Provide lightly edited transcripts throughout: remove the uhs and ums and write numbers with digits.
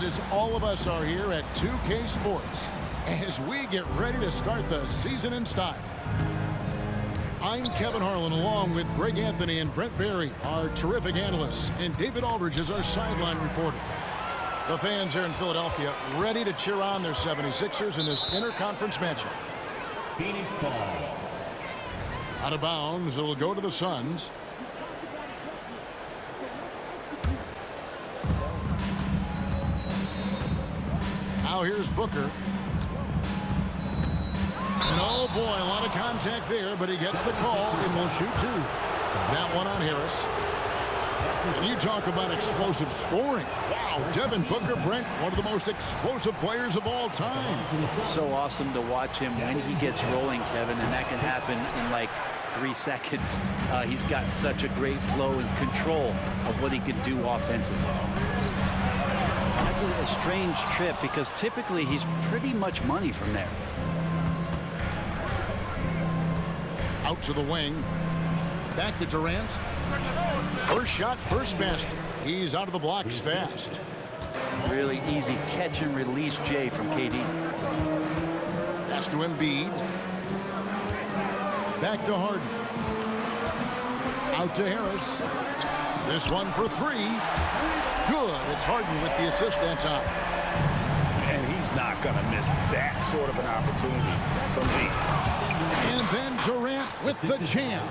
excited as all of us are here at 2K Sports as we get ready to start the season in style. I'm Kevin Harlan along with Greg Anthony and Brent Barry, our terrific analysts, and David Aldridge is our sideline reporter. The fans here in Philadelphia ready to cheer on their 76ers in this interconference matchup. Phoenix ball. Out of bounds, it'll go to the Suns. Now here's Booker. And oh boy, a lot of contact there, but he gets the call and will shoot two. That one on Harris. And you talk about explosive scoring. Wow, Devin Booker, Brent, one of the most explosive players of all time. So awesome to watch him when he gets rolling, Kevin, and that can happen in like 3 seconds. He's got such a great flow and control of what he can do offensively. That's a strange trip because typically he's pretty much money from there. Out to the wing. Back to Durant. First shot, first basket. He's out of the blocks fast. Really easy catch and release, Jay, from KD. Pass to Embiid. Back to Harden. Out to Harris. This one for three. Good. It's Harden with the assist that time. And he's not going to miss that sort of an opportunity from deep. And then Durant with the jam.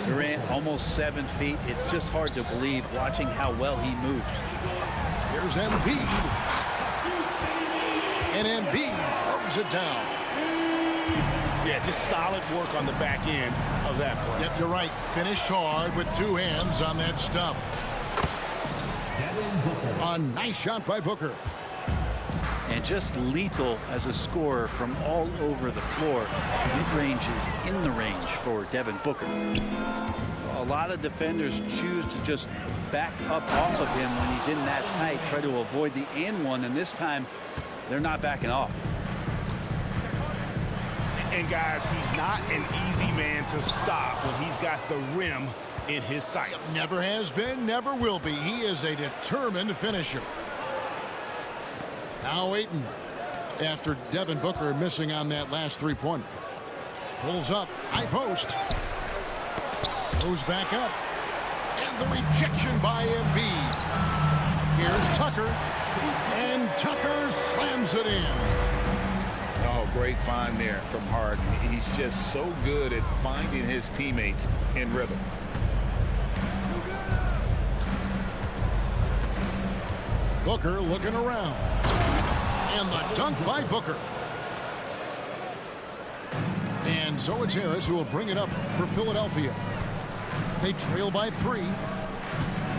Durant almost 7 feet. It's just hard to believe watching how well he moves. Here's Embiid. And Embiid throws it down. Yeah, just solid work on the back end of that play. Yep, you're right. Finished hard with two hands on that stuff. A nice shot by Booker. And just lethal as a scorer from all over the floor. Mid-range is in the range for Devin Booker. A lot of defenders choose to just back up off of him when he's in that tight, try to avoid the and one, and this time they're not backing off. And guys, he's not an easy man to stop when he's got the rim in his sights. Never has been, never will be. He is a determined finisher. Now Ayton, after Devin Booker missing on that last three-pointer. Pulls up, high post. Goes back up. And the rejection by Embiid. Here's Tucker. And Tucker slams it in. Oh, great find there from Harden. He's just so good at finding his teammates in rhythm. Booker looking around. And the dunk by Booker. And so it's Harris who will bring it up for Philadelphia. They trail by 3.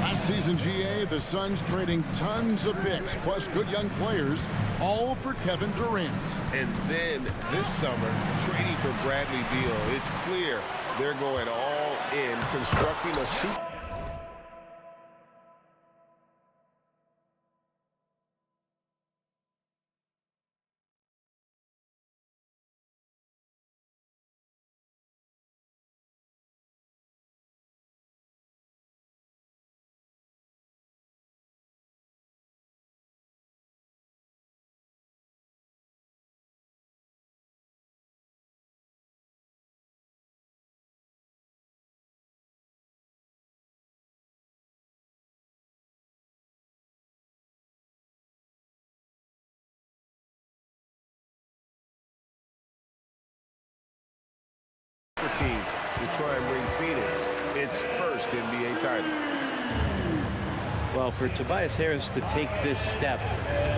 Last season, GA, the Suns trading tons of picks, plus good young players, all for Kevin Durant. And then this summer, trading for Bradley Beal. It's clear they're going all in, constructing a super. Team to try and bring Phoenix its first NBA title. Well, for Tobias Harris to take this step,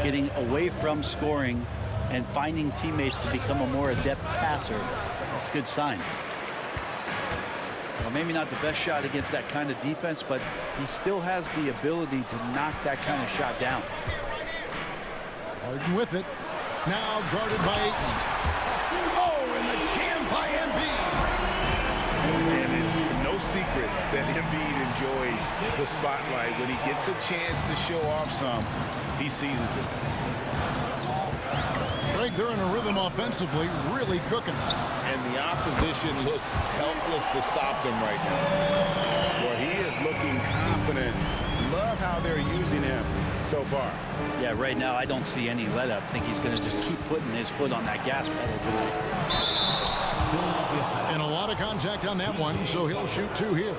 getting away from scoring and finding teammates to become a more adept passer, that's good signs. Well, maybe not the best shot against that kind of defense, but he still has the ability to knock that kind of shot down. Harden with it. Now guarded by Ayton. Oh, and the jam by Embiid. And it's no secret that Embiid enjoys the spotlight. When he gets a chance to show off some, he seizes it. Greg, they're in a rhythm offensively, really cooking. And the opposition looks helpless to stop them right now. Well, he is looking confident. Love how they're using him. so far. Yeah, right now I don't see any let-up. I think he's going to just keep putting his foot on that gas pedal tonight. And a lot of contact on that one, so he'll shoot 2 here.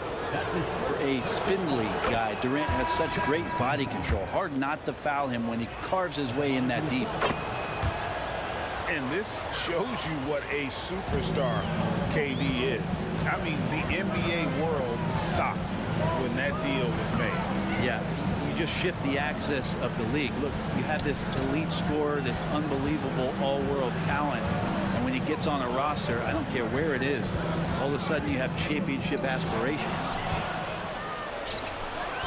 For a spindly guy, Durant has such great body control. Hard not to foul him when he carves his way in that deep. And this shows you what a superstar KD is. I mean, the NBA world stopped when that deal was made. Yeah, you just shift the axis of the league. Look, you have this elite scorer, this unbelievable all-world talent. And when he gets on a roster, I don't care where it is, all of a sudden you have championship aspirations.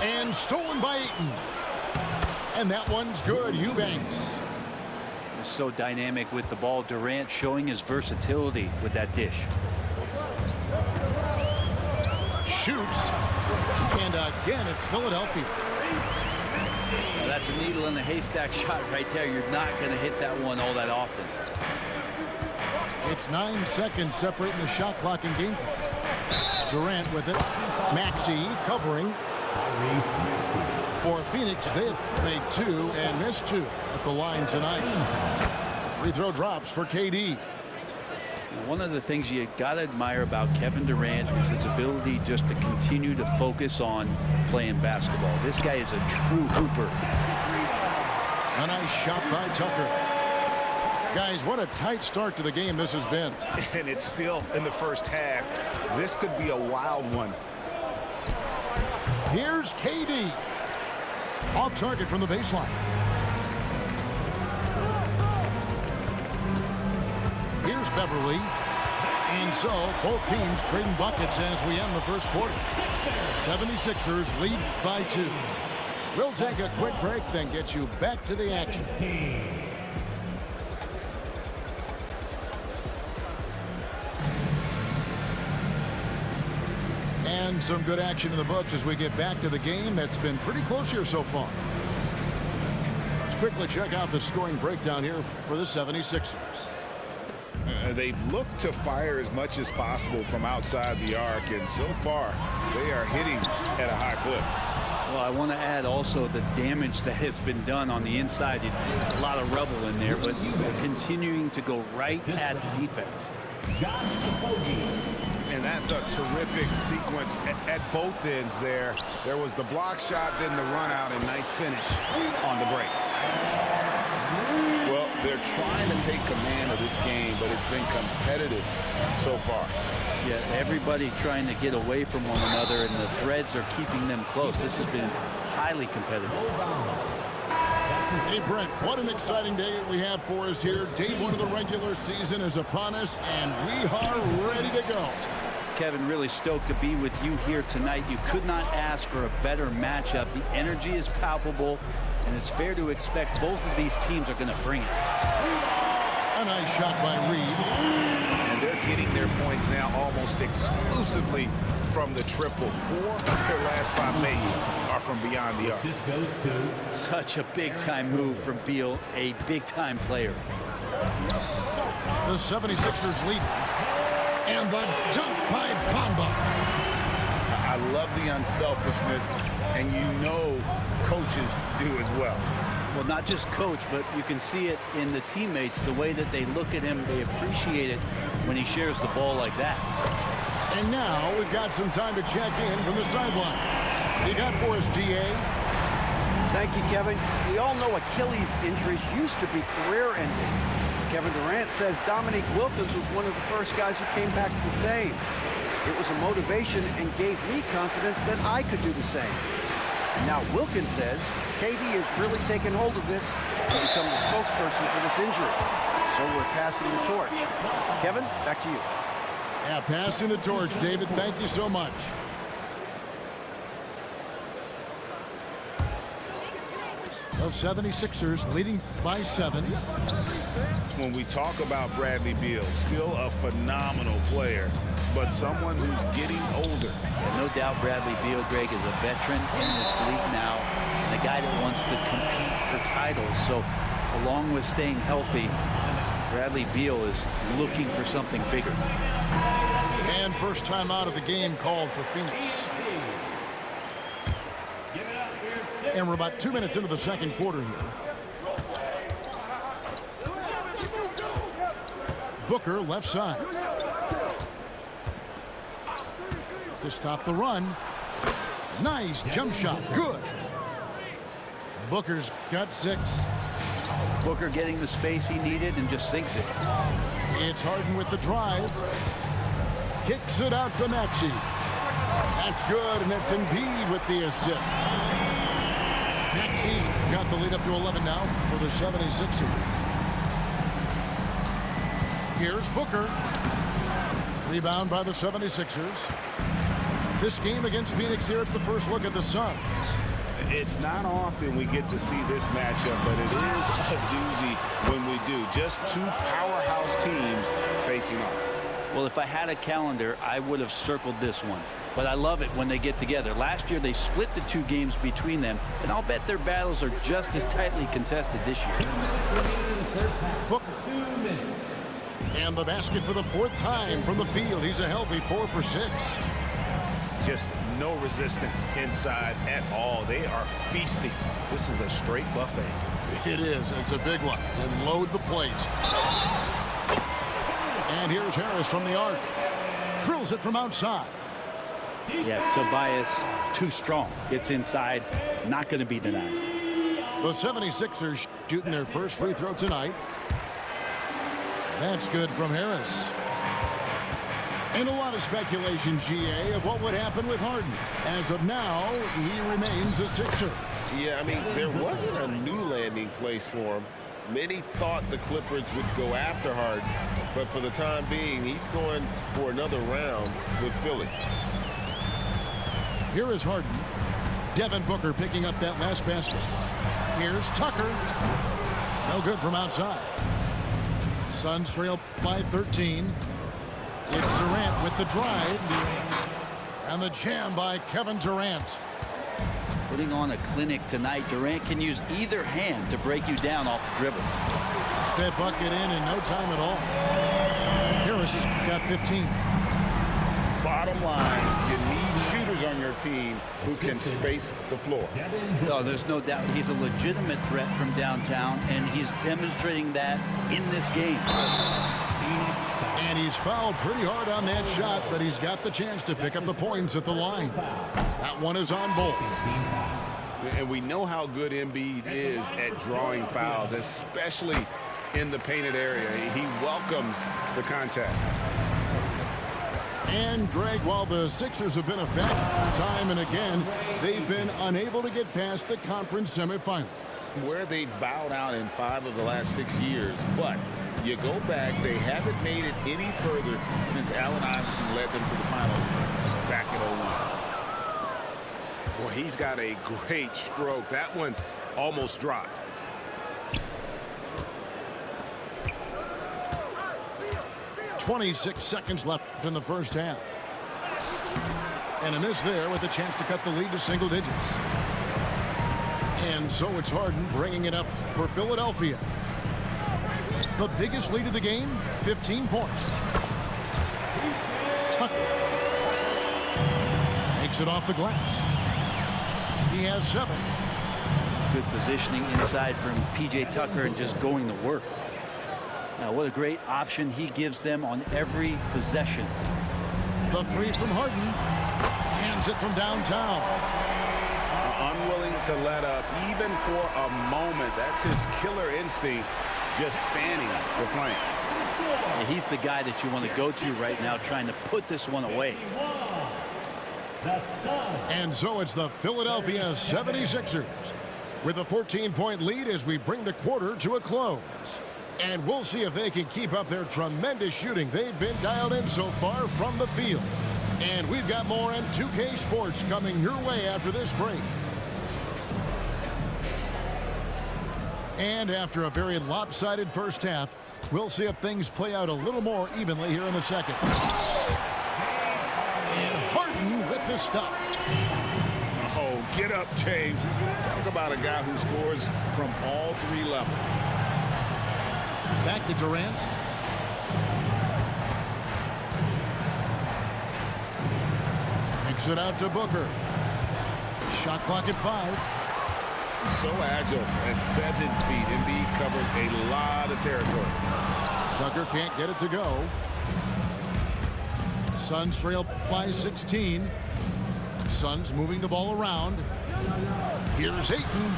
And stolen by Ayton. And that one's good. Eubanks. So dynamic with the ball. Durant showing his versatility with that dish. Shoots. And again, it's Philadelphia. Well, that's a needle in the haystack shot right there. You're not going to hit that one all that often. It's 9 seconds separating the shot clock and game clock. Durant with it. Maxey covering. For Phoenix, they've made 2 and missed 2 at the line tonight. Free throw drops for KD. One of the things you got to admire about Kevin Durant is his ability just to continue to focus on playing basketball. This guy is a true hooper. A nice shot by Tucker. Guys, what a tight start to the game this has been. And it's still in the first half. This could be a wild one. Here's KD. Off target from the baseline. Here's Beverly. And so both teams trading buckets as we end the first quarter. 76ers lead by 2. We'll take a quick break, then get you back to the action. And some good action in the books as we get back to the game that's been pretty close here so far. Let's quickly check out the scoring breakdown here for the 76ers. They've looked to fire as much as possible from outside the arc, and so far they are hitting at a high clip. Well, I want to add also the damage that has been done on the inside. A lot of rubble in there, but they're continuing to go right at the defense. And that's a terrific sequence at both ends there. There was the block shot, then the run out, and nice finish on the break. Well, they're trying to take command of this game, but it's been competitive so far. Yeah, everybody trying to get away from one another, and the threads are keeping them close. This has been highly competitive. Hey, Brent, what an exciting day we have for us here. Day 1 of the regular season is upon us, and we are ready to go. Kevin, really stoked to be with you here tonight. You could not ask for a better matchup. The energy is palpable, and it's fair to expect both of these teams are going to bring it. A nice shot by Reed. And they're getting their points now almost exclusively from the triple. 4 of their last 5 mates are from beyond the arc. Such a big-time move from Beal, a big-time player. The 76ers lead. And the dunk by Bamba. I love the unselfishness, and you know coaches do as well. Well, not just coach, but you can see it in the teammates, the way that they look at him. They appreciate it when he shares the ball like that. And now we've got some time to check in from the sidelines. You got for us, DA? Thank you, Kevin. We all know Achilles injuries used to be career-ending. Kevin Durant says Dominique Wilkins was one of the first guys who came back the same. It was a motivation and gave me confidence that I could do the same. And now Wilkins says KD has really taken hold of this and become the spokesperson for this injury. So we're passing the torch. Kevin, back to you. Yeah, passing the torch, David. Thank you so much. The 76ers leading by 7. When we talk about Bradley Beal, still a phenomenal player, but someone who's getting older. No doubt Bradley Beal, Greg, is a veteran in this league now, and a guy that wants to compete for titles. So along with staying healthy, Bradley Beal is looking for something bigger. And first time out of the game called for Phoenix. And we're about 2 minutes into the second quarter here. Booker left side. To stop the run. Nice jump shot. Good. Booker's got 6. Booker getting the space he needed and just sinks it. It's Harden with the drive. Kicks it out to Maxey. That's good, and it's Embiid with the assist. Maxey's got the lead up to 11 now for the 76ers. Here's Booker. Rebound by the 76ers. This game against Phoenix here, it's the first look at the Suns. It's not often we get to see this matchup, but it is a doozy when we do. Just two powerhouse teams facing off. Well, if I had a calendar, I would have circled this one. But I love it when they get together. Last year, they split the 2 games between them, and I'll bet their battles are just as tightly contested this year. Booker. And the basket for the 4th time from the field. He's a healthy 4 for 6. Just no resistance inside at all. They are feasting. This is a straight buffet. It is. It's a big one. And load the plate. And here's Harris from the arc. Drills it from outside. Yeah, Tobias, too strong. Gets inside. Not going to be denied. The 76ers shooting their first free throw tonight. That's good from Harris. And a lot of speculation, GA, of what would happen with Harden. As of now, he remains a Sixer. Yeah, I mean, there wasn't a new landing place for him. Many thought the Clippers would go after Harden, but for the time being, he's going for another round with Philly. Here is Harden. Devin Booker picking up that last basket. Here's Tucker. No good from outside. Suns trail by 13. It's Durant with the drive. And the jam by Kevin Durant. Putting on a clinic tonight. Durant can use either hand to break you down off the dribble. That bucket in no time at all. Harris has got 15. Bottom line, you need shooters on your team who can space the floor. No, there's no doubt he's a legitimate threat from downtown, and he's demonstrating that in this game. And he's fouled pretty hard on that shot, but he's got the chance to pick up the points at the line. That one is on Bull. And we know how good Embiid is at drawing fouls, especially in the painted area. He welcomes the contact. And, Greg, while the Sixers have been a factor time and again, they've been unable to get past the conference semifinals. Where they bowed out in 5 of the last 6 years, but you go back, they haven't made it any further since Allen Iverson led them to the finals back in 01. Well, he's got a great stroke. That one almost dropped. .26 seconds left in the first half. And a miss there with a chance to cut the lead to single digits. And so it's Harden bringing it up for Philadelphia. The biggest lead of the game, 15 points. Tucker makes it off the glass. He has 7. Good positioning inside from P.J. Tucker and just going to work. Now, what a great option he gives them on every possession. The 3 from Harden. Cans it from downtown. Unwilling to let up even for a moment. That's his killer instinct, just fanning the flank. And he's the guy that you want to go to right now, trying to put this one away. And so it's the Philadelphia 76ers with a 14-point lead as we bring the quarter to a close. And we'll see if they can keep up their tremendous shooting. They've been dialed in so far from the field. And we've got more on 2K Sports coming your way after this break. And after a very lopsided first half, we'll see if things play out a little more evenly here in the second. And Harden with the stuff. Oh, get up, James. Talk about a guy who scores from all 3 levels. Back to Durant. Kicks it out to Booker. Shot clock at 5. So agile at 7 feet. Embiid covers a lot of territory. Tucker can't get it to go. Suns trail by 16. Suns moving the ball around. Here's Ayton.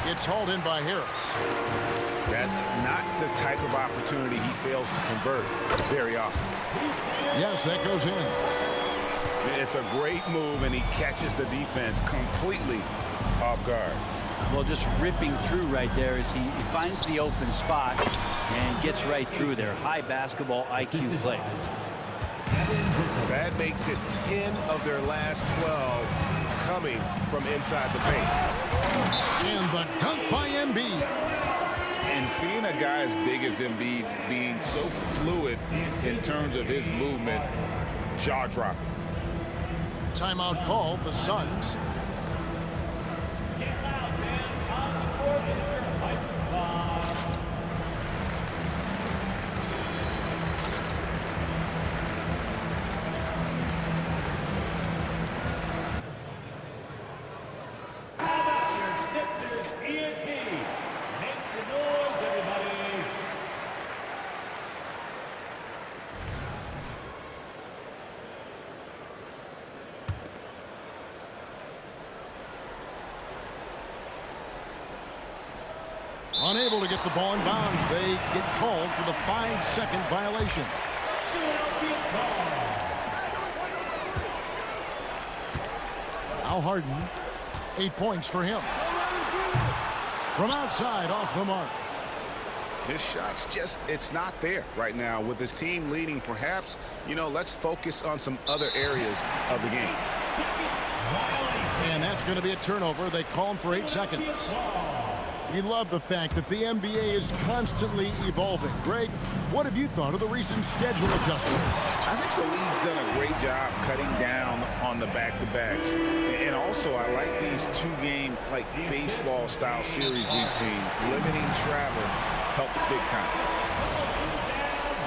It's hauled in by Harris. That's not the type of opportunity he fails to convert very often. Yes, that goes in. It's a great move, and he catches the defense completely off guard. Well, just ripping through right there as he finds the open spot and gets right through there. High basketball IQ play. That makes it 10 of their last 12 coming from inside the paint. And the dunk by Embiid. And seeing a guy as big as Embiid being so fluid in terms of his movement, jaw-dropping. Timeout called, the Suns. Unable to get the ball in bounds. They get called for the 5-second violation. Al Harden, 8 points for him. From outside, off the mark. His shot's just, it's not there right now. With his team leading, perhaps, let's focus on some other areas of the game. And that's going to be a turnover. They call him for 8 seconds. We love the fact that the NBA is constantly evolving. Greg, what have you thought of the recent schedule adjustments? I think the league's done a great job cutting down on the back-to-backs. And also, I like these 2-game, like, baseball-style series we've seen. Limiting travel helped big time.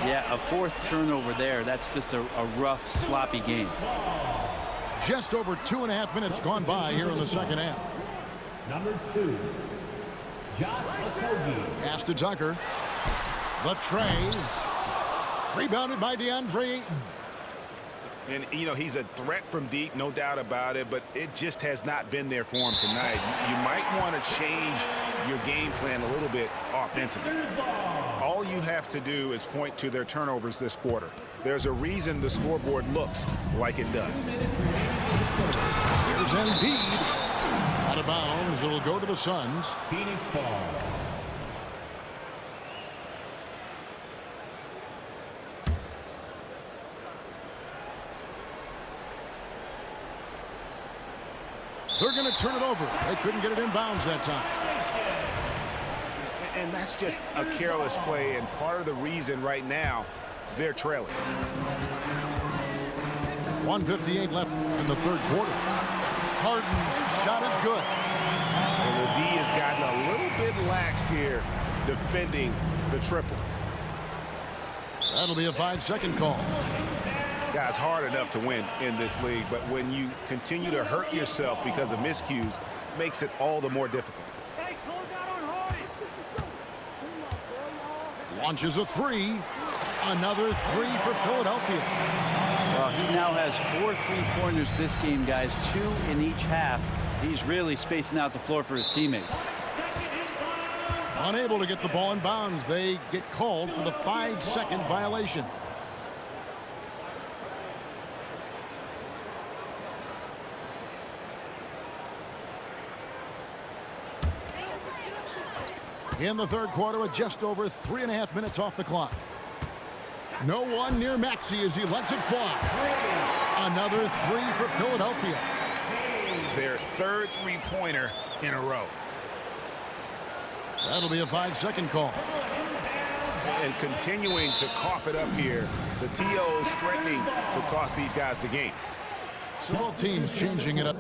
Yeah, a 4th turnover there. That's just a rough, sloppy game. Just over 2.5 minutes gone by here in the second half. Number 2. Josh Okogie. Pass to Tucker. The tray. Rebounded by DeAndre Ayton. And, he's a threat from deep, no doubt about it, but it just has not been there for him tonight. You might want to change your game plan a little bit offensively. All you have to do is point to their turnovers this quarter. There's a reason the scoreboard looks like it does. Here's Embiid. Out of bounds. It'll go to the Suns. Phoenix ball. They're going to turn it over. They couldn't get it in bounds that time. And that's just a careless play, and part of the reason right now they're trailing. 1:58 left in the third quarter. Harden's shot is good. And the D has gotten a little bit laxed here defending the triple. That'll be a 5-second call. Guys, hard enough to win in this league, but when you continue to hurt yourself because of miscues, makes it all the more difficult. Launches a 3. Another 3 for Philadelphia. Well, he now has 4 3-pointers this game, guys. 2 in each half. He's really spacing out the floor for his teammates. Unable to get the ball in bounds. They get called for the 5-second violation. In the third quarter with just over 3.5 minutes off the clock. No one near Maxey as he lets it fly. Another 3 for Philadelphia. Their third 3-pointer in a row. That'll be a 5-second call. And continuing to cough it up here, the TO's threatening to cost these guys the game. So both teams changing it up.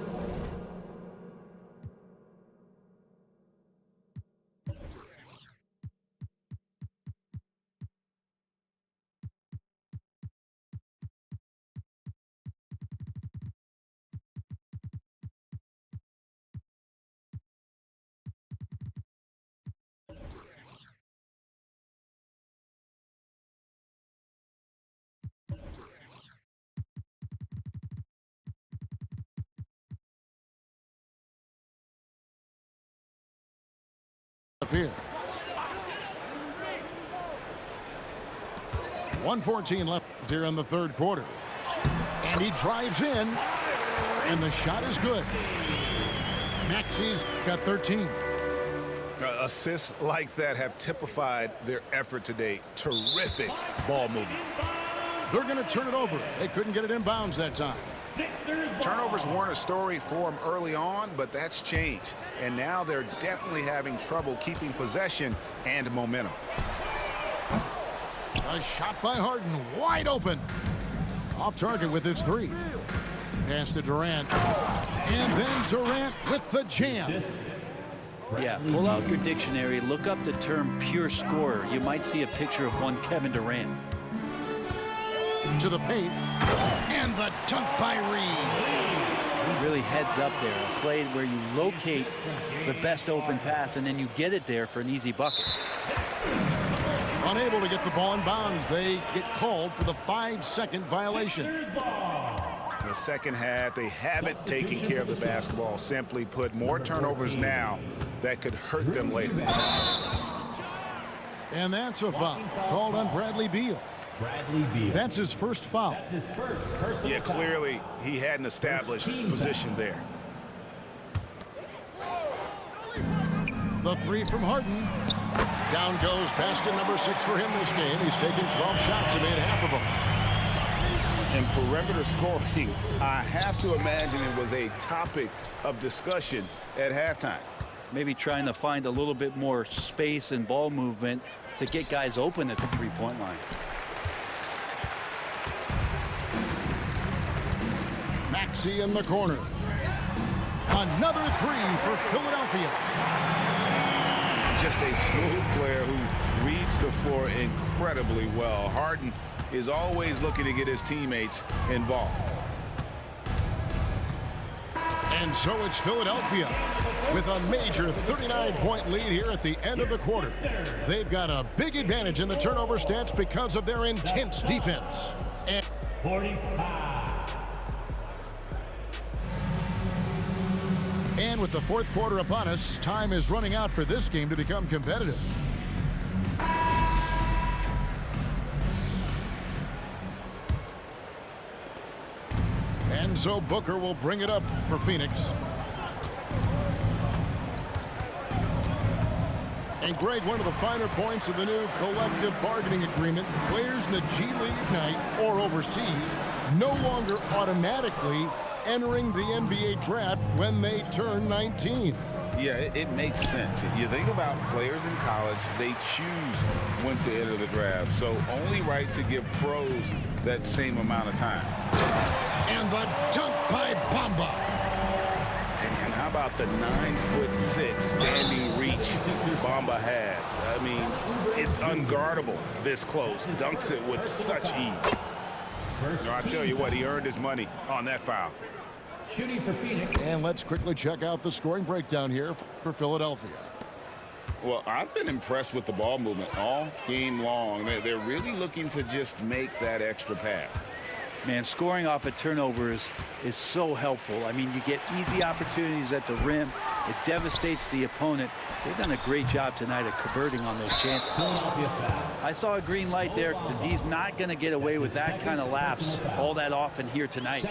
here. 1:14 left here in the third quarter. And he drives in. And the shot is good. Maxey's got 13. Assists like that have typified their effort today. Terrific ball movement. They're going to turn it over. They couldn't get it inbounds that time. Turnovers weren't a story for them early on, but that's changed. And now they're definitely having trouble keeping possession and momentum. A shot by Harden, wide open. Off target with his three. Pass to Durant. And then Durant with the jam. Yeah, pull out your dictionary, look up the term pure scorer. You might see a picture of one Kevin Durant. To the paint. And the dunk by Reed. Really heads up there. A play where you locate the best open pass and then you get it there for an easy bucket. Unable to get the ball in bounds. They get called for the 5-second violation. The second half, they haven't taken care of the basketball. Simply put, more turnovers now that could hurt them later. And that's a foul called on Bradley Beal. That's his first foul. Yeah, clearly he had an established position there. The three from Harden. Down goes basket number 6 for him this game. He's taken 12 shots and made half of them. And perimeter scoring, I have to imagine it was a topic of discussion at halftime. Maybe trying to find a little bit more space and ball movement to get guys open at the three-point line. Maxey in the corner. Another three for Philadelphia. Just a smooth player who reads the floor incredibly well. Harden is always looking to get his teammates involved. And so it's Philadelphia with a major 39-point lead here at the end of the quarter. They've got a big advantage in the turnover stats because of their intense defense. And 45. And with the fourth quarter upon us, time is running out for this game to become competitive. And so Booker will bring it up for Phoenix. And Greg, one of the finer points of the new collective bargaining agreement, players in the G League Ignite or overseas no longer automatically entering the NBA draft when they turn 19. Yeah, it makes sense. You think about players in college, they choose when to enter the draft. So only right to give pros that same amount of time. And the dunk by Bamba. And how about the 9'6" standing reach Bamba has? I mean, it's unguardable this close. Dunks it with such ease. I tell you what, he earned his money on that foul. Shooting for Phoenix. And let's quickly check out the scoring breakdown here for Philadelphia. Well, I've been impressed with the ball movement all game long. They're really looking to just make that extra pass. Man, scoring off of turnovers is so helpful. I mean, you get easy opportunities at the rim. It devastates the opponent. They've done a great job tonight at converting on those chances. I saw a green light there. The D's not going to get away with that kind of lapse all that often here tonight.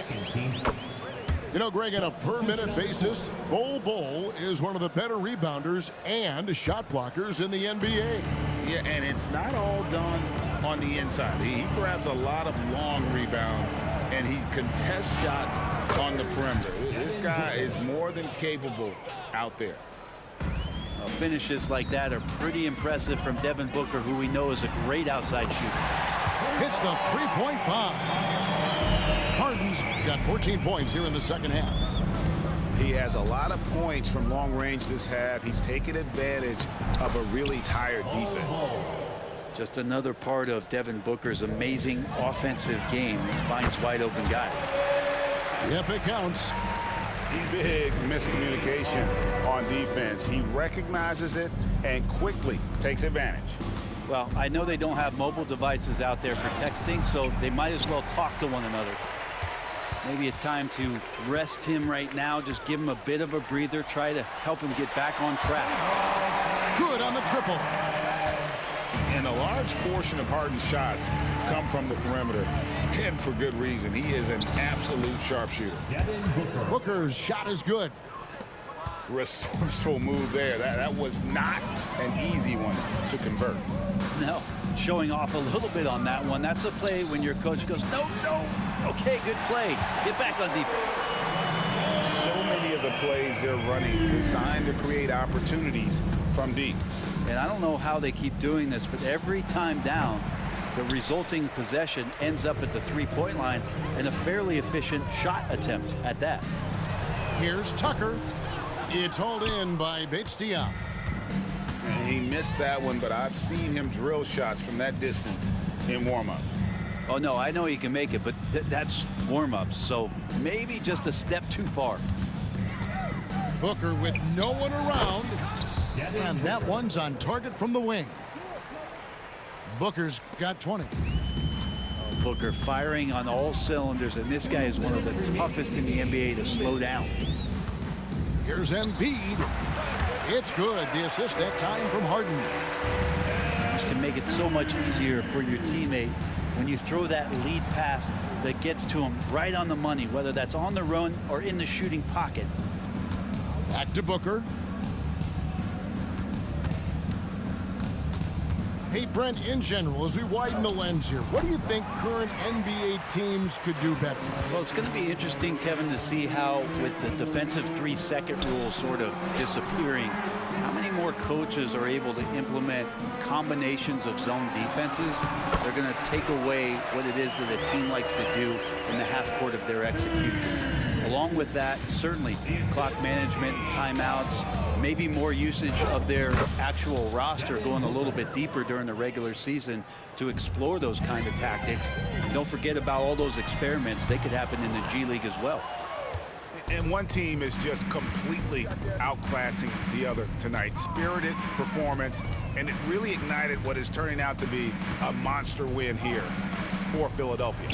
You know, Greg, on a per-minute basis, Bol is one of the better rebounders and shot blockers in the NBA. Yeah, and it's not all done on the inside. He grabs a lot of long rebounds, and he contests shots on the perimeter. This guy is more than capable out there. Well, finishes like that are pretty impressive from Devin Booker, who we know is a great outside shooter. Hits the three-point bomb. Harden's got 14 points here in the second half. He has a lot of points from long range this half. He's taken advantage of a really tired defense. Just another part of Devin Booker's amazing offensive game. He finds wide open guys. Yep, it counts. Big miscommunication on defense. He recognizes it and quickly takes advantage. Well, I know they don't have mobile devices out there for texting, so they might as well talk to one another. Maybe a time to rest him right now, just give him a bit of a breather, try to help him get back on track. Good on the triple. And a large portion of Harden's shots come from the perimeter, and for good reason. He is an absolute sharpshooter. Devin Booker. Booker's shot is good. Resourceful move there. That was not an easy one to convert. No, showing off a little bit on that one. That's a play when your coach goes, no, no. Okay, good play. Get back on defense. So many of the plays they're running designed to create opportunities from deep. And I don't know how they keep doing this, but every time down, the resulting possession ends up at the three-point line and a fairly efficient shot attempt at that. Here's Tucker. It's hauled in by Bates-Diop. And he missed that one, but I've seen him drill shots from that distance in warm-up. Oh, no, I know he can make it, but that's warm-ups, so maybe just a step too far. Booker with no one around. And that one's on target from the wing. Booker's got 20. Booker firing on all cylinders, and this guy is one of the toughest in the NBA to slow down. Here's Embiid. It's good. The assist that time from Harden. This can make it so much easier for your teammate when you throw that lead pass that gets to him right on the money, whether that's on the run or in the shooting pocket. Back to Booker. Hey, Brent, in general, as we widen the lens here, what do you think current NBA teams could do better? Well, it's going to be interesting, Kevin, to see how, with the defensive 3-second rule sort of disappearing, how many more coaches are able to implement combinations of zone defenses. They're going to take away what it is that a team likes to do in the half court of their execution. Along with that, certainly clock management, timeouts, maybe more usage of their actual roster going a little bit deeper during the regular season to explore those kind of tactics. Don't forget about all those experiments. They could happen in the G League as well. And one team is just completely outclassing the other tonight. Spirited performance, and it really ignited what is turning out to be a monster win here for Philadelphia.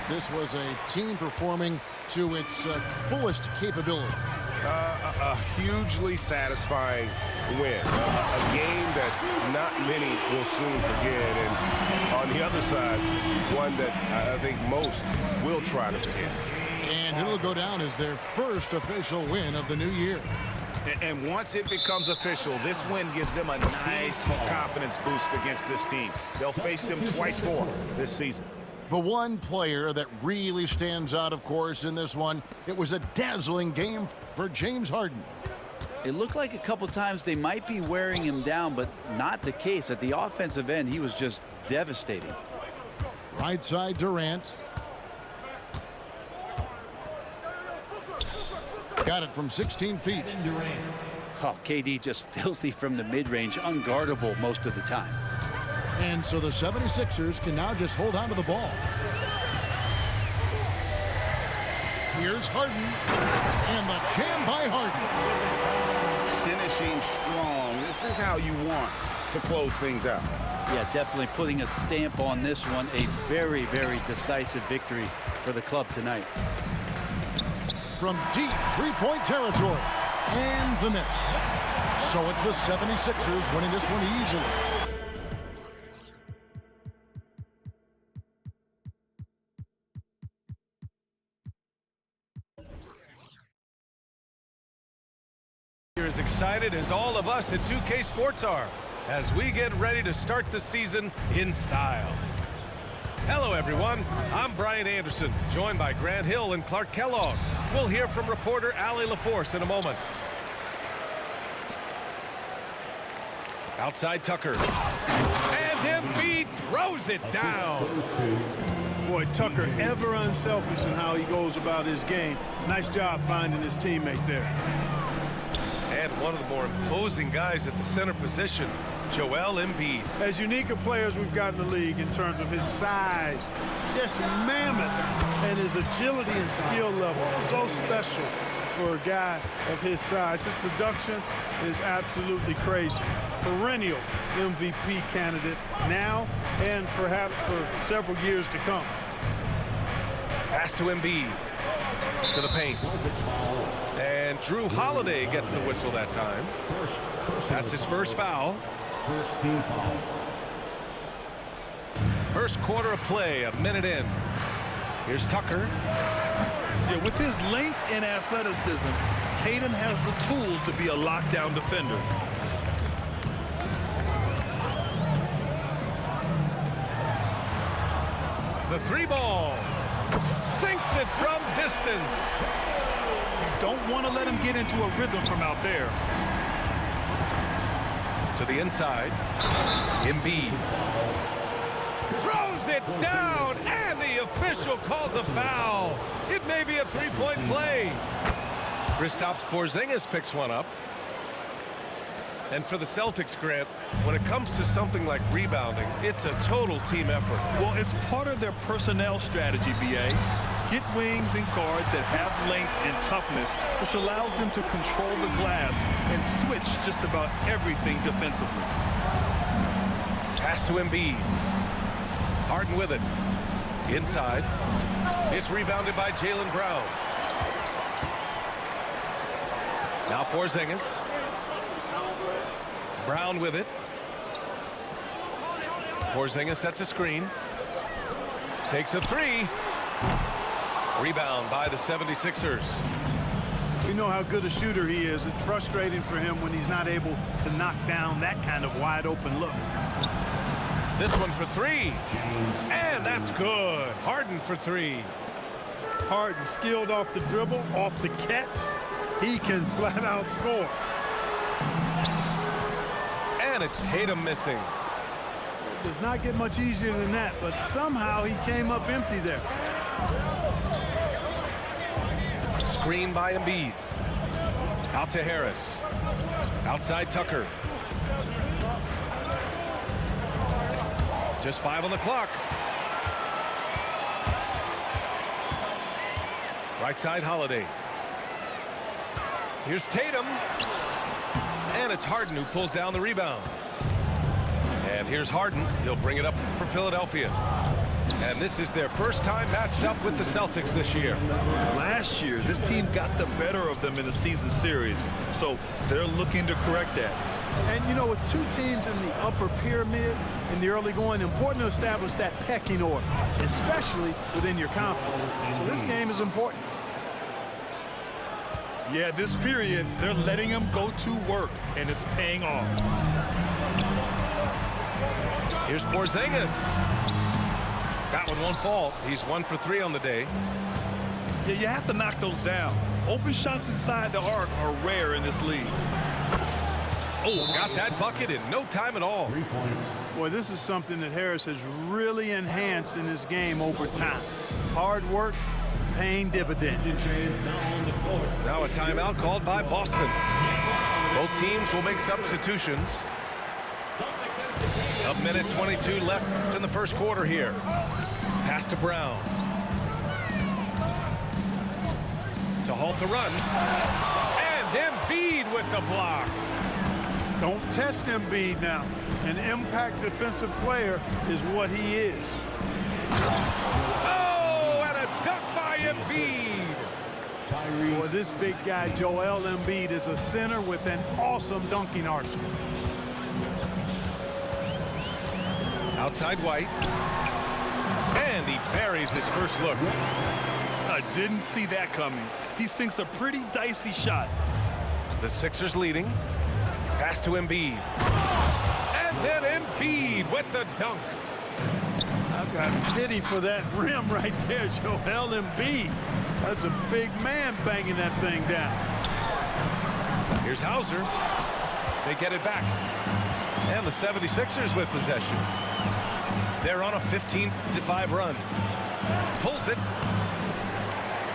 This was a team performing to its fullest capability. A hugely satisfying win. A game that not many will soon forget. And on the other side, one that I think most will try to forget. And it'll go down as their first official win of the new year. And once it becomes official, this win gives them a nice confidence boost against this team. They'll face them twice more this season. The one player that really stands out, of course, in this one, it was a dazzling game for James Harden. It looked like a couple times they might be wearing him down, but not the case. At the offensive end, he was just devastating. Right side, Durant. Got it from 16 feet. Oh, KD just filthy from the mid-range, unguardable most of the time. And so the 76ers can now just hold on to the ball. Here's Harden. And the jam by Harden. Finishing strong. This is how you want to close things out. Yeah, definitely putting a stamp on this one. A very, very decisive victory for the club tonight. From deep three-point territory. And the miss. So it's the 76ers winning this one easily. You're as excited as all of us at 2K Sports are as we get ready to start the season in style. Hello, everyone. I'm Brian Anderson, joined by Grant Hill and Clark Kellogg. We'll hear from reporter Allie LaForce in a moment. Outside Tucker. And Embiid throws it down. Boy, Tucker ever unselfish in how he goes about his game. Nice job finding his teammate there. And one of the more imposing guys at the center position, Joel Embiid. As unique a player as we've got in the league in terms of his size, just mammoth, and his agility and skill level, so special for a guy of his size. His production is absolutely crazy. Perennial MVP candidate now and perhaps for several years to come. Pass to Embiid. to the paint. And Drew Holiday gets the whistle that time. That's his first foul. First team foul. First quarter of play, a minute in. Here's Tucker. Yeah, with his length and athleticism, Tatum has the tools to be a lockdown defender. The three ball. Sinks it from distance. Don't want to let him get into a rhythm from out there. To the inside. Embiid. Throws it down, and the official calls a foul. It may be a three-point play. Kristaps Porzingis picks one up. And for the Celtics, Grant, when it comes to something like rebounding, it's a total team effort. Well, it's part of their personnel strategy, B.A. Get wings and guards that have length and toughness, which allows them to control the glass and switch just about everything defensively. Pass to Embiid. Harden with it. Inside. It's rebounded by Jaylen Brown. Now Porzingis. Brown with it. Porzingis sets a screen. Takes a three. Rebound by the 76ers. We know how good a shooter he is. It's frustrating for him when he's not able to knock down that kind of wide open look. This one for three. And that's good. Harden for three. Harden skilled off the dribble, off the catch. He can flat out score. And it's Tatum missing. It does not get much easier than that, but somehow he came up empty there. Screen by Embiid. Out to Harris. Outside Tucker. Just 5 on the clock. Right side Holiday. Here's Tatum. And it's Harden who pulls down the rebound. And here's Harden. He'll bring it up for Philadelphia. And this is their first time matched up with the Celtics this year. Last year, this team got the better of them in the season series, so they're looking to correct that. And, you know, with two teams in the upper pyramid in the early going, important to establish that pecking order, especially within your conference. So this game is important. Yeah, this period, they're letting him go to work, and it's paying off. Here's Porzingis. That one won't fall. He's 1 for 3 on the day. Yeah, you have to knock those down. Open shots inside the arc are rare in this league. Oh, got that bucket in no time at all. 3 points. Boy, this is something that Harris has really enhanced in his game over time. Hard work, paying dividends. Now a timeout called by Boston. Both teams will make substitutions. A minute 22 left in the first quarter here. Pass to Brown. To halt the run. And Embiid with the block. Don't test Embiid now. An impact defensive player is what he is. Oh, and a dunk by Embiid. Boy, this big guy, Joel Embiid, is a center with an awesome dunking arsenal. Outside White. And he buries his first look. I didn't see that coming. He sinks a pretty dicey shot. The Sixers leading. Pass to Embiid. And then Embiid with the dunk. I've got pity for that rim right there, Joel Embiid. That's a big man banging that thing down. Here's Hauser. They get it back. And the 76ers with possession. They're on a 15-5 run. Pulls it.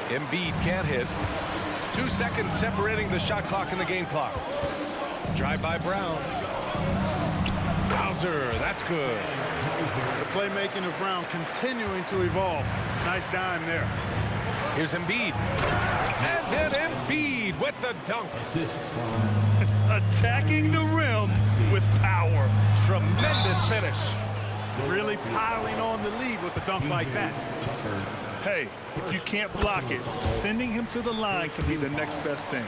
Embiid can't hit. 2 seconds separating the shot clock and the game clock. Drive by Brown. Hauser, that's good. The playmaking of Brown continuing to evolve. Nice dime there. Here's Embiid. And then Embiid with the dunk. Assist from Attacking the rim with power. Tremendous finish. Really piling on the lead with a dunk like that. Hey, if you can't block it, sending him to the line can be the next best thing.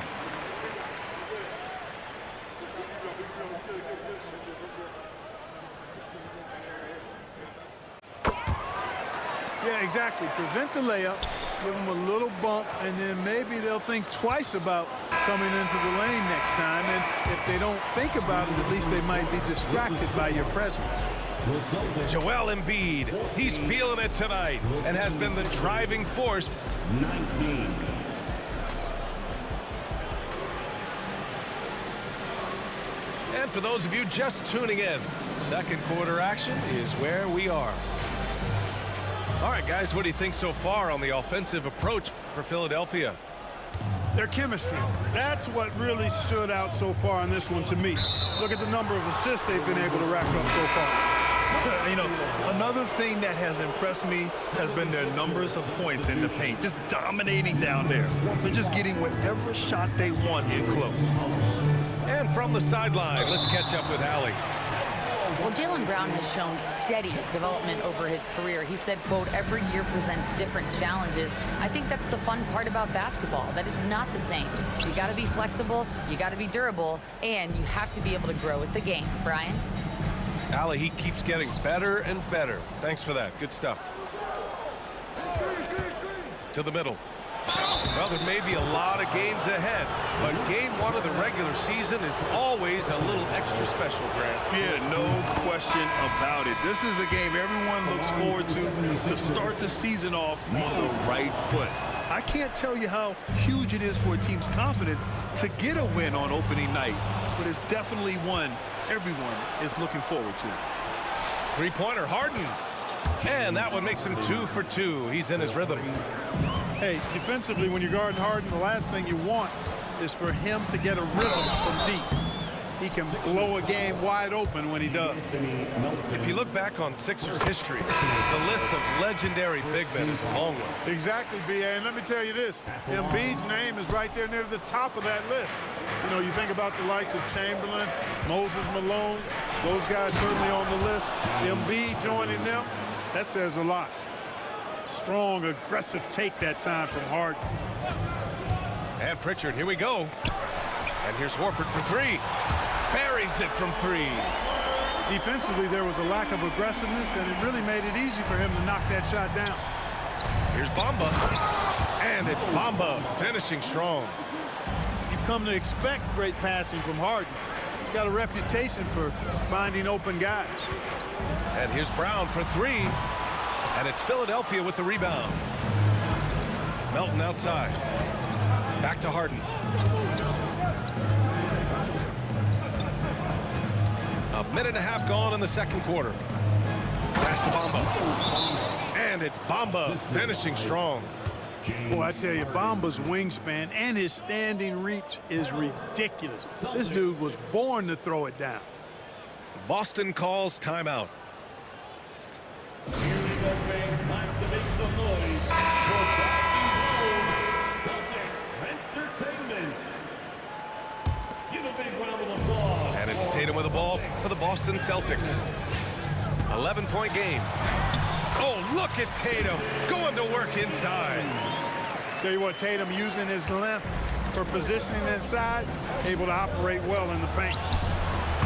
Yeah, exactly. Prevent the layup, give them a little bump, and then maybe they'll think twice about coming into the lane next time. And if they don't think about it, at least they might be distracted by your presence. Joel Embiid, he's feeling it tonight and has been the driving force. 19. And for those of you just tuning in, second quarter action is where we are. All right, guys, what do you think so far on the offensive approach for Philadelphia? Their chemistry. That's what really stood out so far in this one to me. Look at the number of assists they've been able to rack up so far. You know, another thing that has impressed me has been their numbers of points in the paint, just dominating down there. They're just getting whatever shot they want in close. And from the sideline, let's catch up with Allie. Well, Jaylen Brown has shown steady development over his career. He said, quote, every year presents different challenges. I think that's the fun part about basketball, that it's not the same. You got to be flexible, you got to be durable, and you have to be able to grow with the game. Brian? Allie, he keeps getting better and better. Thanks for that. Good stuff. To the middle. Well, there may be a lot of games ahead, but game one of the regular season is always a little extra special, Grant. Yeah, no question about it. This is a game everyone looks forward to start the season off on the right foot. I can't tell you how huge it is for a team's confidence to get a win on opening night, but it's definitely one everyone is looking forward to. Three-pointer, Harden. And that one makes him 2 for 2. He's in his rhythm. Hey, defensively, when you're guarding Harden, the last thing you want is for him to get a rhythm from deep. He can blow a game wide open when he does. If you look back on Sixers history, the list of legendary big men is a long one. Exactly, B.A. And let me tell you this, Embiid's name is right there near the top of that list. You know, you think about the likes of Chamberlain, Moses Malone, those guys certainly on the list. Embiid joining them, that says a lot. Strong, aggressive take that time from Harden. And Pritchard, here we go. And here's Horford for three. Buries it from three. Defensively, there was a lack of aggressiveness, and it really made it easy for him to knock that shot down. Here's Bamba. And it's Bamba finishing strong. You've come to expect great passing from Harden. He's got a reputation for finding open guys. And here's Brown for three. And it's Philadelphia with the rebound. Melton outside. Back to Harden. A minute and a half gone in the second quarter. Pass to Bamba. And it's Bamba finishing strong. Boy, I tell you, Bamba's wingspan and his standing reach is ridiculous. This dude was born to throw it down. Boston calls timeout. And it's Tatum with the ball for the Boston Celtics. 11-point game. Oh, look at Tatum going to work inside. Tell you what, Tatum using his length for positioning inside, able to operate well in the paint.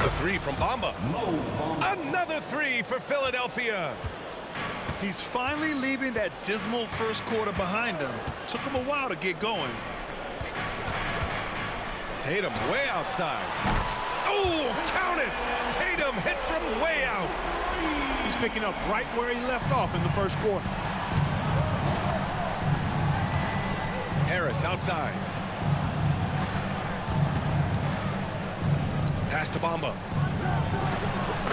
The three from Bamba. Another three for Philadelphia. He's finally leaving that dismal first quarter behind him. Took him a while to get going. Tatum way outside. Oh, count it! Tatum hits from way out. He's picking up right where he left off in the first quarter. Harris outside. Pass to Bamba.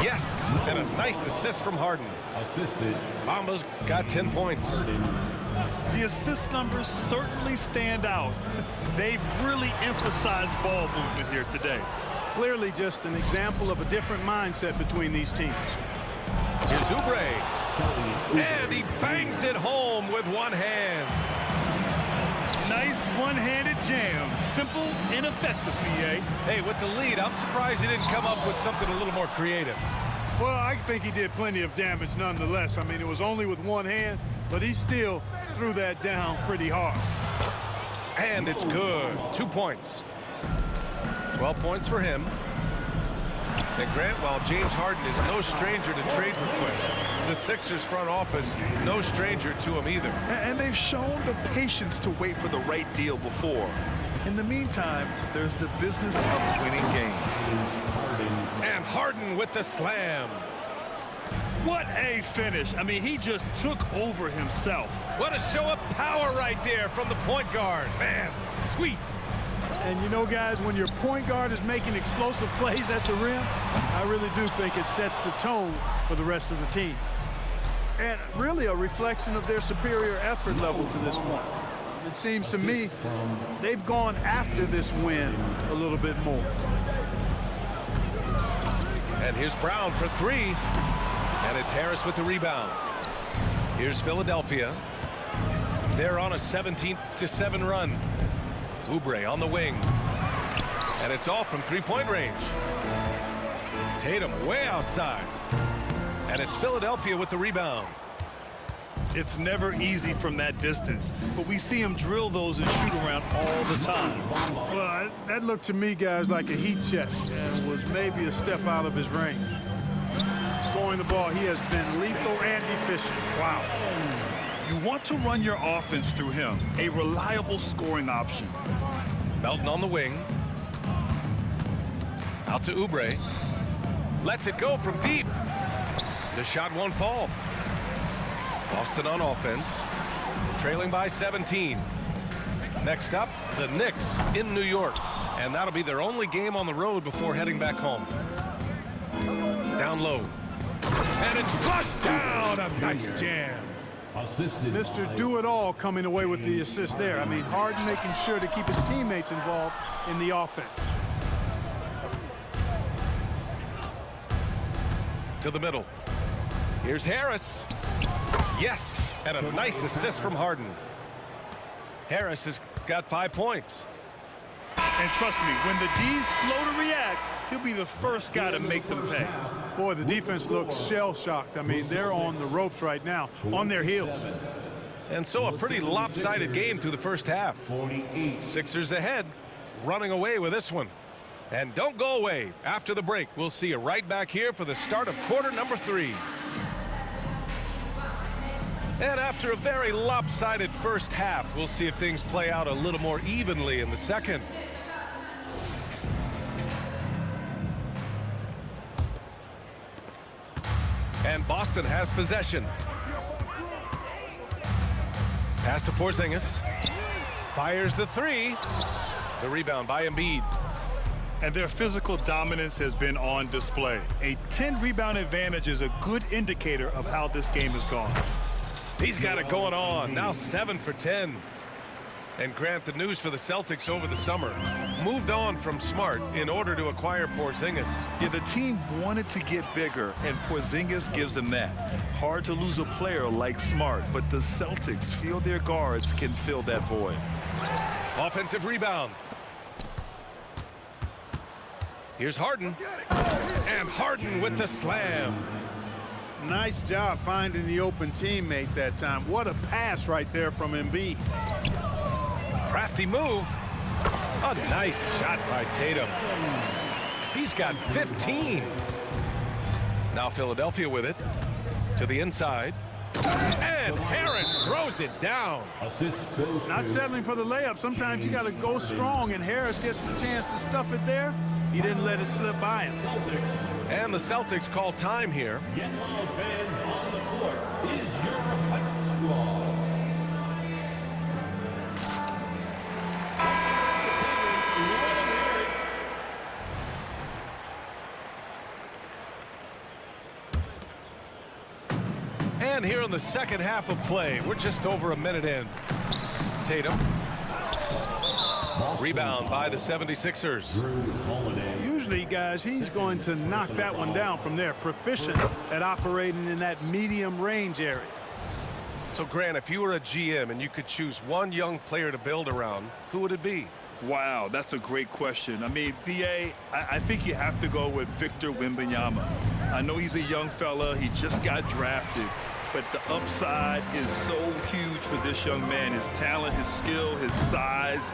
Yes, and a nice assist from Harden. Assisted. Bamba's got 10 points. The assist numbers certainly stand out. They've really emphasized ball movement here today. Clearly just an example of a different mindset between these teams. Here's Oubre. And he bangs it home with one hand. Nice one-handed jam. Simple and effective, B.A. Hey, with the lead, I'm surprised he didn't come up with something a little more creative. Well, I think he did plenty of damage nonetheless. I mean, it was only with one hand, but he still threw that down pretty hard. And it's good. 2 points. 12 points for him. And Grant, while James Harden is no stranger to trade requests, the Sixers front office, no stranger to him either. And they've shown the patience to wait for the right deal before. In the meantime, there's the business of winning games. And Harden with the slam. What a finish. I mean, he just took over himself. What a show of power right there from the point guard. Man, sweet. And you know, guys, when your point guard is making explosive plays at the rim, I really do think it sets the tone for the rest of the team. And really a reflection of their superior effort level to this point. It seems to me they've gone after this win a little bit more. And here's Brown for 3. And it's Harris with the rebound. Here's Philadelphia. They're on a 17-7 run. Oubre on the wing. And it's off from three-point range. Tatum way outside. And it's Philadelphia with the rebound. It's never easy from that distance, but we see him drill those and shoot around all the time. Well, that looked to me, guys, like a heat check and was maybe a step out of his range. Scoring the ball, he has been lethal and efficient. Wow. You want to run your offense through him, a reliable scoring option. Melton on the wing. Out to Oubre. Lets it go from deep. The shot won't fall. Boston on offense. Trailing by 17. Next up, the Knicks in New York. And that'll be their only game on the road before heading back home. Down low. And it's flushed down. A nice jam. Mr. Do-It-All coming away with the assist there. I mean, Harden making sure to keep his teammates involved in the offense. To the middle. Here's Harris. Yes, and a nice assist from Harden. Harris has got 5 points. And trust me, when the D's slow to react, he'll be the first guy to make them pay. Boy, the defense looks shell-shocked. I mean, they're on the ropes right now, on their heels. And so a pretty lopsided game through the first half. Sixers ahead, running away with this one. And don't go away. After the break, we'll see you right back here for the start of quarter number 3. And after a very lopsided first half, we'll see if things play out a little more evenly in the second. And Boston has possession. Pass to Porzingis. Fires the 3. The rebound by Embiid. And their physical dominance has been on display. A 10-rebound advantage is a good indicator of how this game has gone. He's got it going on. Now 7 for 10. And Grant, the news for the Celtics over the summer, moved on from Smart in order to acquire Porzingis. Yeah, the team wanted to get bigger, and Porzingis gives them that. Hard to lose a player like Smart, but the Celtics feel their guards can fill that void. Offensive rebound. Here's Harden. And Harden with the slam. Nice job finding the open teammate that time. What a pass right there from Embiid. Crafty move. A nice shot by Tatum. He's got 15. Now Philadelphia with it. To the inside. And Harris throws it down. Not settling for the layup. Sometimes you got to go strong, and Harris gets the chance to stuff it there. He didn't let it slip by him. And the Celtics call time here. Get all fans on the court is your hype squad. And here in the second half of play, we're just over a minute in. Tatum. Rebound by the 76ers. Usually, guys, he's going to knock that one down from there. Proficient at operating in that medium range area. So, Grant, if you were a GM and you could choose one young player to build around, who would it be? Wow, that's a great question. I mean, BA, I think you have to go with Victor Wembanyama. I know he's a young fella. He just got drafted. But the upside is so huge for this young man. His talent, his skill, his size.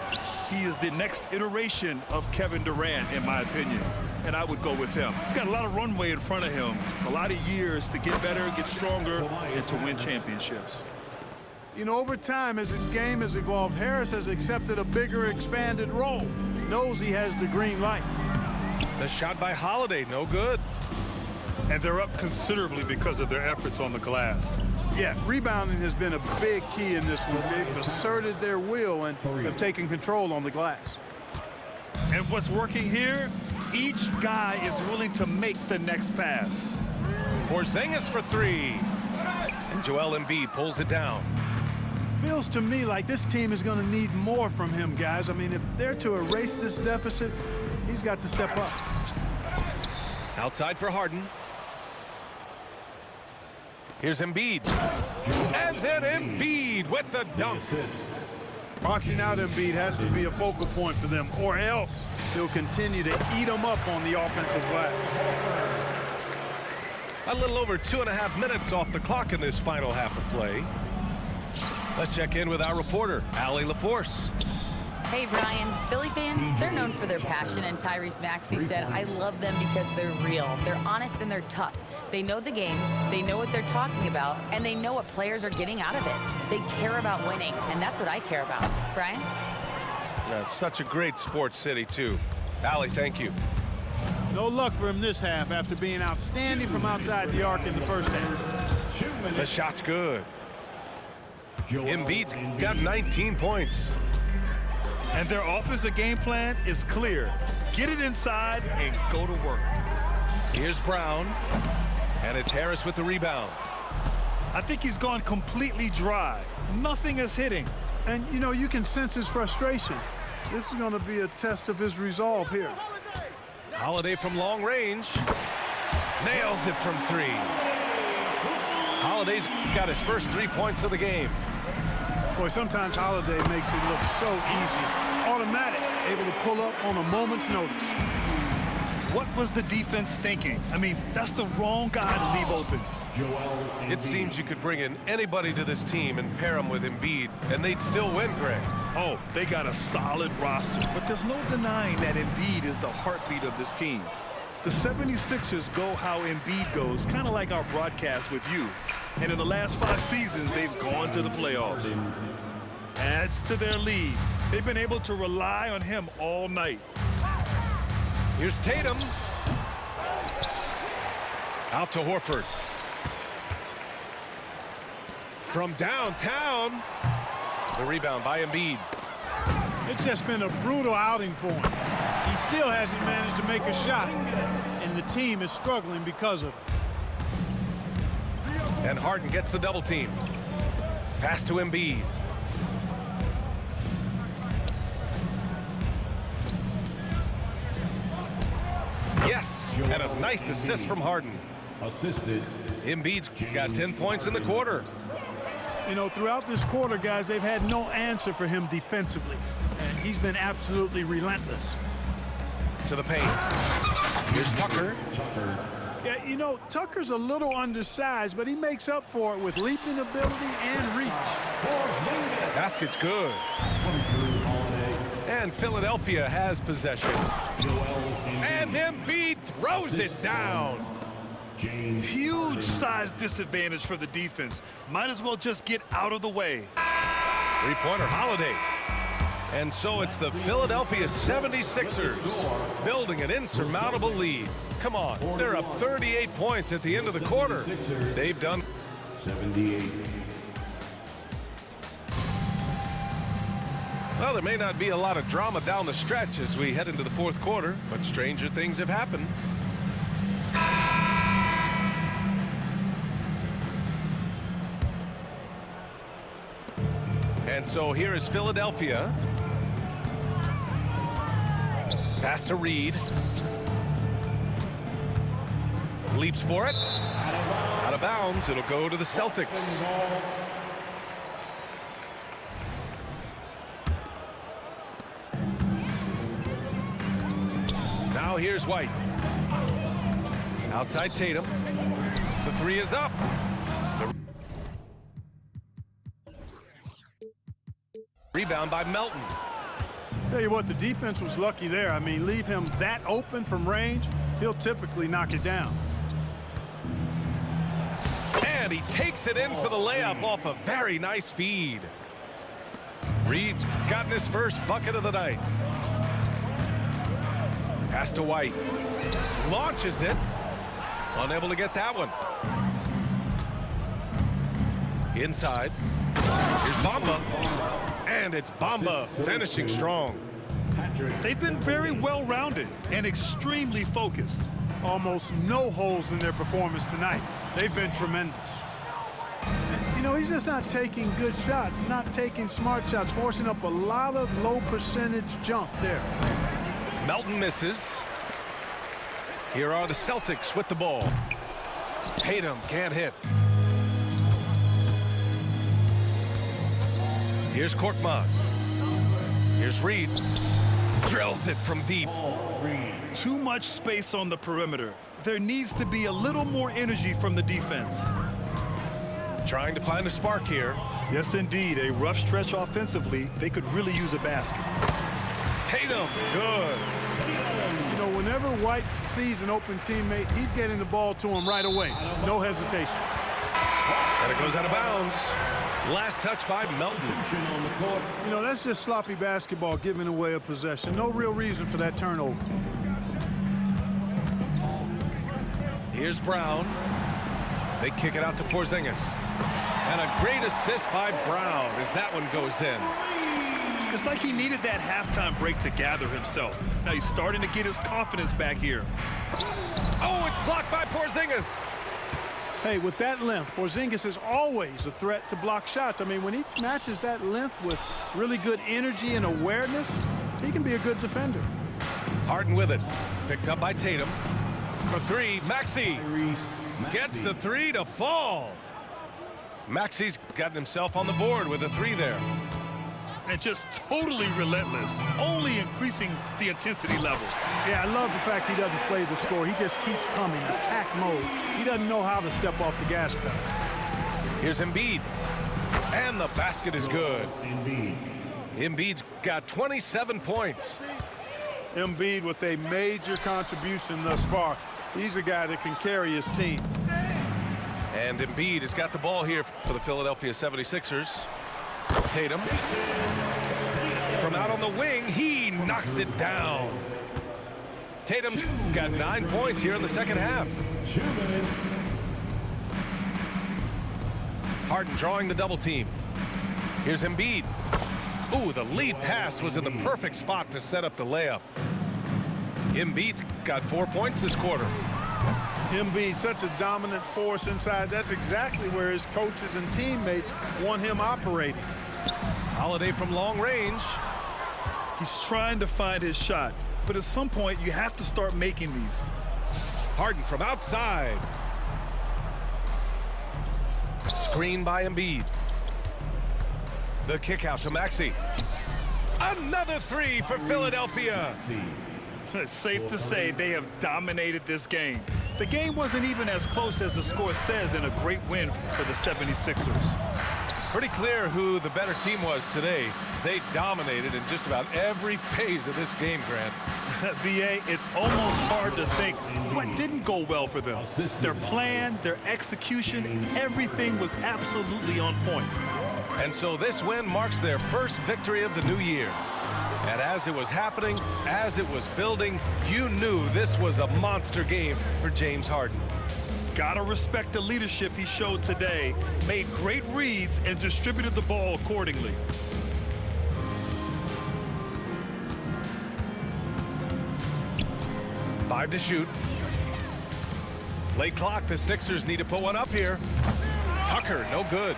He is the next iteration of Kevin Durant, in my opinion. And I would go with him. He's got a lot of runway in front of him. A lot of years to get better, get stronger, and to win championships. You know, over time, as his game has evolved, Harris has accepted a bigger, expanded role. He knows he has the green light. The shot by Holiday, no good. And they're up considerably because of their efforts on the glass. Yeah, rebounding has been a big key in this one. They've asserted their will and have taken control on the glass. And what's working here, each guy is willing to make the next pass. Porzingis for three. And Joel Embiid pulls it down. Feels to me like this team is going to need more from him, guys. I mean, if they're to erase this deficit, he's got to step up. Outside for Harden. Here's Embiid. And then Embiid with the dunk. Boxing out Embiid has to be a focal point for them, or else he'll continue to eat them up on the offensive glass. A little over 2.5 minutes off the clock in this final half of play. Let's check in with our reporter, Allie LaForce. Hey, Brian. Philly fans, they're known for their passion, and Tyrese Maxey said, I love them because they're real. They're honest and they're tough. They know the game, they know what they're talking about, and they know what players are getting out of it. They care about winning, and that's what I care about. Brian? Yeah, such a great sports city, too. Allie, thank you. No luck for him this half after being outstanding from outside the arc in the first half. The shot's good. Embiid's got 19 points. And their offensive game plan is clear. Get it inside and go to work. Here's Brown. And it's Harris with the rebound. I think he's gone completely dry. Nothing is hitting. And, you know, you can sense his frustration. This is going to be a test of his resolve here. Holiday from long range. Nails it from three. Holiday's got his first 3 points of the game. Boy, sometimes Holiday makes it look so easy. Automatic, able to pull up on a moment's notice. What was the defense thinking? I mean, that's the wrong guy to leave open. It seems you could bring in anybody to this team and pair them with Embiid, and they'd still win, Greg. Oh, they got a solid roster, but there's no denying that Embiid is the heartbeat of this team. The 76ers go how Embiid goes, kind of like our broadcast with you. And in the last 5 seasons, they've gone to the playoffs. Adds to their lead. They've been able to rely on him all night. Here's Tatum. Out to Horford. From downtown. The rebound by Embiid. It's just been a brutal outing for him. He still hasn't managed to make a shot, and the team is struggling because of it. And Harden gets the double team. Pass to Embiid. Yes, and a nice assist from Harden. Assisted. Embiid's got 10 points in the quarter. You know, throughout this quarter, guys, they've had no answer for him defensively, and he's been absolutely relentless. To the paint. Here's Tucker. Yeah, you know, Tucker's a little undersized, but he makes up for it with leaping ability and reach. Basket's good. And Philadelphia has possession. And Embiid throws it down. Huge size disadvantage for the defense. Might as well just get out of the way. Three-pointer Holiday. And so it's the Philadelphia 76ers building an insurmountable lead. Come on, they're up 38 points at the end of the quarter. They've done 78. Well, there may not be a lot of drama down the stretch as we head into the fourth quarter, but stranger things have happened. And so here is Philadelphia. Pass to Reed. Leaps for it. Out of bounds. It'll go to the Celtics. Now here's White. Outside Tatum. The three is up. Rebound by Melton. Tell you what, the defense was lucky there. I mean, leave him that open from range, he'll typically knock it down. And he takes it in for the layup off a very nice feed. Reed's gotten his first bucket of the night. Pass to White. Launches it. Unable to get that one. Inside. Here's Bamba. And it's Bamba finishing strong. They've been very well-rounded and extremely focused. Almost no holes in their performance tonight. They've been tremendous. You know, he's just not taking good shots, not taking smart shots, forcing up a lot of low percentage jump there. Melton misses. Here are the Celtics with the ball. Tatum can't hit. Here's Korkmaz. Here's Reed. Drills it from deep. Too much space on the perimeter. There needs to be a little more energy from the defense. Trying to find a spark here. Yes, indeed. A rough stretch offensively. They could really use a basket. Tatum, good. You know, whenever White sees an open teammate, he's getting the ball to him right away. No hesitation. And it goes out of bounds. Last touch by Melton. You know, that's just sloppy basketball, giving away a possession. No real reason for that turnover. Here's Brown. They kick it out to Porzingis. And a great assist by Brown as that one goes in. It's like he needed that halftime break to gather himself. Now he's starting to get his confidence back here. Oh, it's blocked by Porzingis. Hey, with that length, Porzingis is always a threat to block shots. I mean, when he matches that length with really good energy and awareness, he can be a good defender. Harden with it. Picked up by Tatum. For three, Maxey gets the three to fall. Maxey's gotten himself on the board with a three there. And just totally relentless, only increasing the intensity level. Yeah, I love the fact he doesn't play the score. He just keeps coming, attack mode. He doesn't know how to step off the gas pedal. Here's Embiid. And the basket is good. Embiid's got 27 points. Embiid with a major contribution thus far. He's a guy that can carry his team. And Embiid has got the ball here for the Philadelphia 76ers. Tatum. From out on the wing, he knocks it down. Tatum's got 9 points here in the second half. Harden drawing the double team. Here's Embiid. Ooh, the lead pass was in the perfect spot to set up the layup. Embiid's got 4 points this quarter. Embiid, such a dominant force inside. That's exactly where his coaches and teammates want him operating. Holiday from long range. He's trying to find his shot, but at some point you have to start making these. Harden from outside. Screen by Embiid. The kick out to Maxey. Another three for Philadelphia. It's safe to say they have dominated this game. The game wasn't even as close as the score says in a great win for the 76ers. Pretty clear who the better team was today. They dominated in just about every phase of this game, Grant. BA, it's almost hard to think what didn't go well for them. Their plan, their execution, everything was absolutely on point. And so this win marks their first victory of the new year. And as it was happening, as it was building, you knew this was a monster game for James Harden. Gotta respect the leadership he showed today, made great reads, and distributed the ball accordingly. Five to shoot. Late clock, the Sixers need to put one up here. Tucker, no good.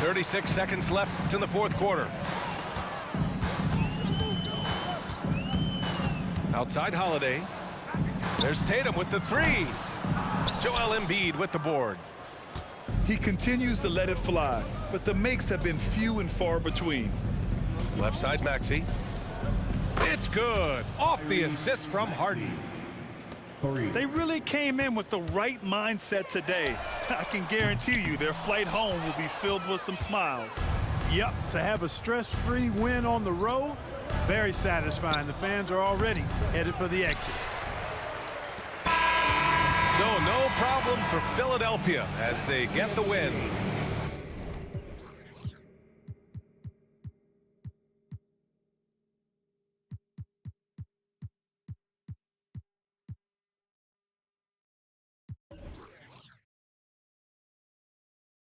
36 seconds left in the fourth quarter. Outside Holiday. There's Tatum with the three. Joel Embiid with the board. He continues to let it fly, but the makes have been few and far between. Left side Maxey. It's good. Off the assist from Harden. 3. They really came in with the right mindset today. I can guarantee you their flight home will be filled with some smiles. Yep, to have a stress-free win on the road, very satisfying. The fans are already headed for the exit. So no problem for Philadelphia as they get the win.